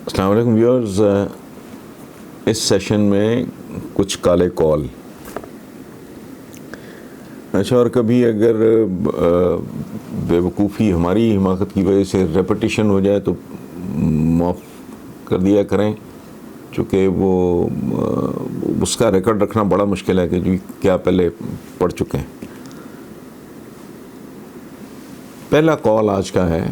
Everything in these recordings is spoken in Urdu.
السلام علیکم ویورز، اس سیشن میں کچھ کالے کال. اچھا، اور کبھی اگر بے وقوفی ہماری حماقت کی وجہ سے ریپیٹیشن ہو جائے تو معاف کر دیا کریں، چونکہ وہ اس کا ریکارڈ رکھنا بڑا مشکل ہے کہ جی کیا پہلے پڑھ چکے ہیں. پہلا کال آج کا ہے: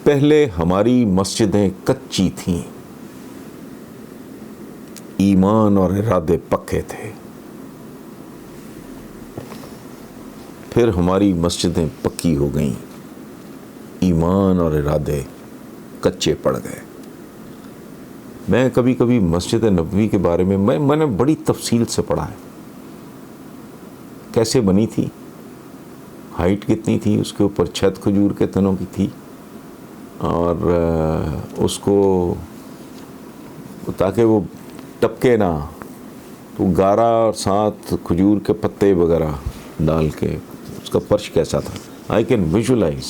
پہلے ہماری مسجدیں کچی تھیں، ایمان اور ارادے پکے تھے. پھر ہماری مسجدیں پکی ہو گئیں، ایمان اور ارادے کچے پڑ گئے. میں کبھی کبھی مسجد نبوی کے بارے میں نے بڑی تفصیل سے پڑھا ہے. کیسے بنی تھی، ہائٹ کتنی تھی، اس کے اوپر چھت کھجور کے تنوں کی تھی، اور اس کو تاکہ وہ ٹپکے نہ تو گارا اور ساتھ کھجور کے پتے وغیرہ ڈال کے اس کا فرش کیسا تھا. I can visualise.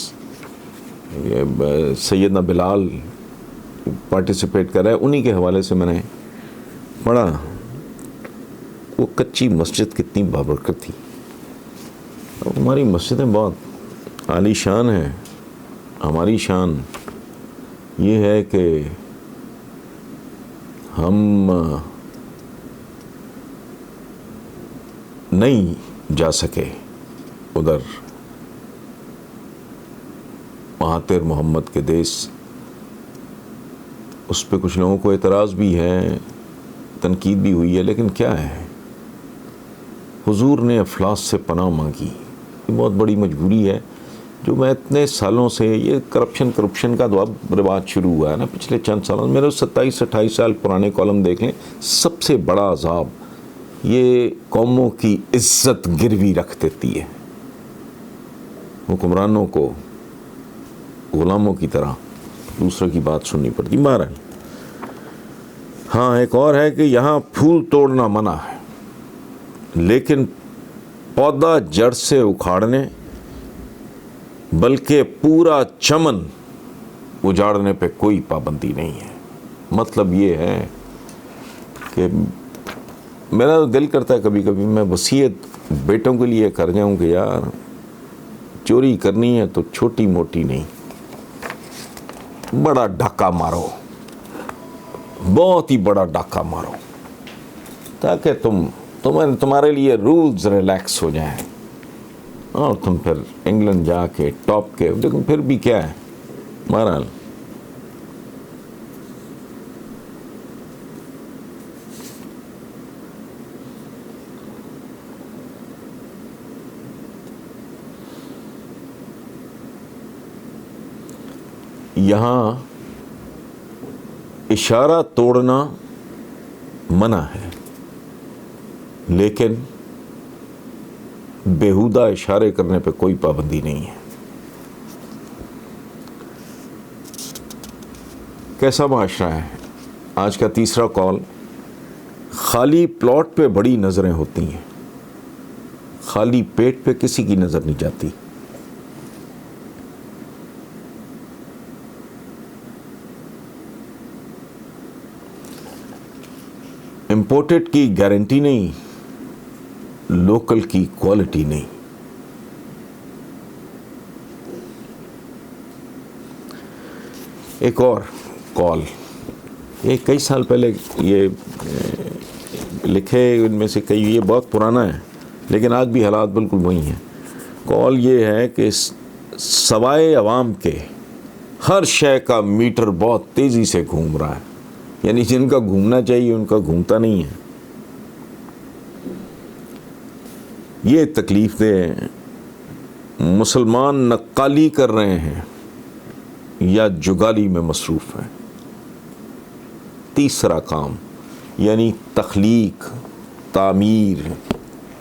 سیدنا بلال پارٹیسپیٹ کر رہا ہے، انہی کے حوالے سے میں نے پڑھا. وہ کچی مسجد کتنی بابرکت تھی. ہماری مسجدیں بہت عالی شان ہیں. ہماری شان یہ ہے کہ ہم نہیں جا سکے ادھر مہاتیر محمد کے دیس. اس پہ کچھ لوگوں کو اعتراض بھی ہے، تنقید بھی ہوئی ہے، لیکن کیا ہے، حضور نے افلاس سے پناہ مانگی. یہ بہت بڑی مجبوری ہے جو میں اتنے سالوں سے، یہ کرپشن کا تو اب رواج شروع ہوا ہے نا پچھلے چند سالوں. میرے 27-28 سال پرانے کالم دیکھ لیں. سب سے بڑا عذاب یہ قوموں کی عزت گروی رکھ دیتی ہے، حکمرانوں کو غلاموں کی طرح دوسروں کی بات سننی پڑتی. بہرحال ہاں، ایک اور ہے کہ یہاں پھول توڑنا منع ہے، لیکن پودا جڑ سے اکھاڑنے بلکہ پورا چمن اجاڑنے پہ کوئی پابندی نہیں ہے. مطلب یہ ہے کہ میرا دل کرتا ہے کبھی کبھی میں وصیت بیٹوں کے لیے کر جاؤں کہ یار چوری کرنی ہے تو چھوٹی موٹی نہیں، بڑا ڈاکہ مارو، بہت ہی بڑا ڈاکہ مارو، تاکہ تمہارے لیے رولز ریلیکس ہو جائیں، اور تم پھر انگلینڈ جا کے ٹاپ کے. لیکن پھر بھی کیا ہے، بہرحال یہاں اشارہ توڑنا منع ہے، لیکن بیہودہ اشارے کرنے پہ کوئی پابندی نہیں ہے. کیسا معاشرہ ہے. آج کا تیسرا کال: خالی پلاٹ پہ بڑی نظریں ہوتی ہیں، خالی پیٹ پہ کسی کی نظر نہیں جاتی. امپورٹڈ کی گارنٹی نہیں، لوکل کی کوالٹی نہیں. ایک اور کال، یہ کئی سال پہلے یہ لکھے ان میں سے کئی، یہ بہت پرانا ہے لیکن آج بھی حالات بالکل وہی ہیں. کال یہ ہے کہ سوائے عوام کے ہر شے کا میٹر بہت تیزی سے گھوم رہا ہے، یعنی جن کا گھومنا چاہیے ان کا گھومتا نہیں ہے. یہ تکلیف دہ. مسلمان نقالی کر رہے ہیں یا جگالی میں مصروف ہیں. تیسرا کام یعنی تخلیق، تعمیر،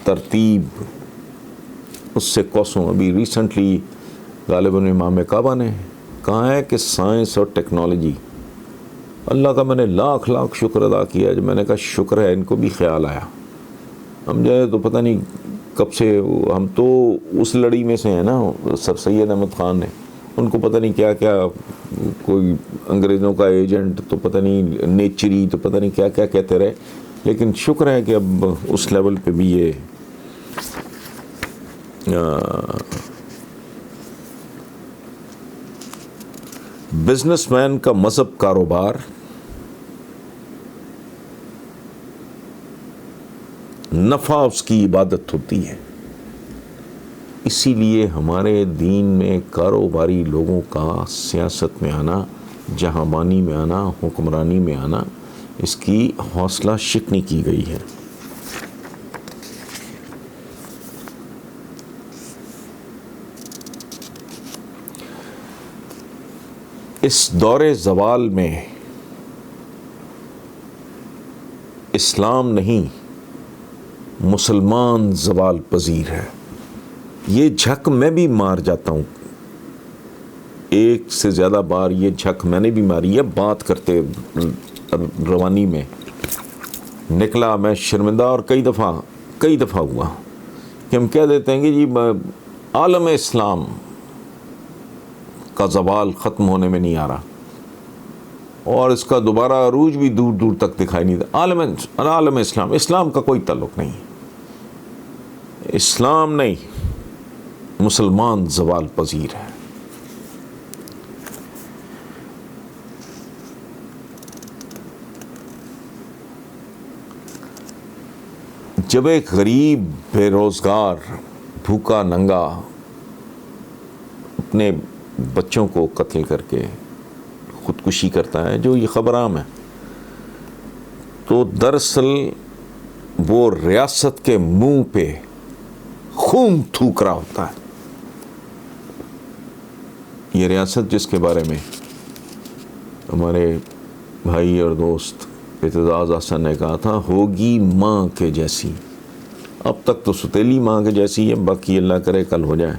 ترتیب، اس سے کوسوں. ابھی ریسنٹلی غالباً امام کعبہ نے کہا ہے کہ سائنس اور ٹیکنالوجی، اللہ کا میں نے لاکھ لاکھ شکر ادا کیا جب میں نے کہا شکر ہے ان کو بھی خیال آیا. ہم جو ہے تو پتہ نہیں کب سے، ہم تو اس لڑی میں سے ہیں نا. سر سید احمد خان نے ان کو پتہ نہیں کیا کیا، کوئی انگریزوں کا ایجنٹ تو پتہ نہیں، نیچری تو پتہ نہیں کیا کیا کہتے رہے، لیکن شکر ہے کہ اب اس لیول پہ بھی یہ بزنس مین کا مذہب کاروبار، نفع اس کی عبادت ہوتی ہے. اسی لیے ہمارے دین میں کاروباری لوگوں کا سیاست میں آنا، جہاں بانی میں آنا، حکمرانی میں آنا، اس کی حوصلہ شکنی کی گئی ہے. اس دور زوال میں اسلام نہیں، مسلمان زوال پذیر ہے. یہ جھک میں بھی مار جاتا ہوں، ایک سے زیادہ بار یہ جھک میں نے بھی ماری ہے. بات کرتے روانی میں نکلا میں شرمندہ، اور کئی دفعہ ہوا کہ ہم کہہ دیتے ہیں کہ جی عالم اسلام کا زوال ختم ہونے میں نہیں آ رہا، اور اس کا دوبارہ عروج بھی دور دور تک دکھائی نہیں دیتا. عالم اسلام کا کوئی تعلق نہیں، اسلام نہیں، مسلمان زوال پذیر ہے. جب ایک غریب بے روزگار بھوکا ننگا اپنے بچوں کو قتل کر کے خودکشی کرتا ہے، جو یہ خبر عام ہے، تو دراصل وہ ریاست کے منہ پہ خون تھوک رہا ہوتا ہے. یہ ریاست جس کے بارے میں ہمارے بھائی اور دوست اعتزاز احسن نے کہا تھا، ہوگی ماں کے جیسی. اب تک تو ستیلی ماں کے جیسی ہے، باقی اللہ کرے کل ہو جائے.